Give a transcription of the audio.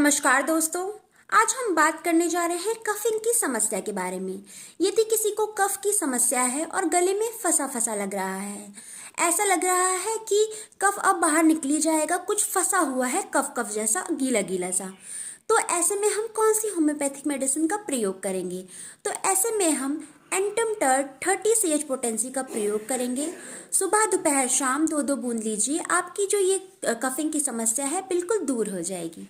नमस्कार दोस्तों। आज हम बात करने जा रहे हैं कफिंग की समस्या के बारे में। यदि किसी को कफ की समस्या है और गले में फंसा फंसा लग रहा है, ऐसा लग रहा है कि कफ अब बाहर निकली जाएगा, कुछ फंसा हुआ है, कफ कफ जैसा, गीला गीला सा, तो ऐसे में हम कौन सी होम्योपैथिक मेडिसिन का प्रयोग करेंगे? तो ऐसे में हम एंटमटर 30 CH पोटेंसी का प्रयोग करेंगे। सुबह दोपहर शाम 2-2 बूंद लीजिए, आपकी जो ये कफिंग की समस्या है बिल्कुल दूर हो जाएगी।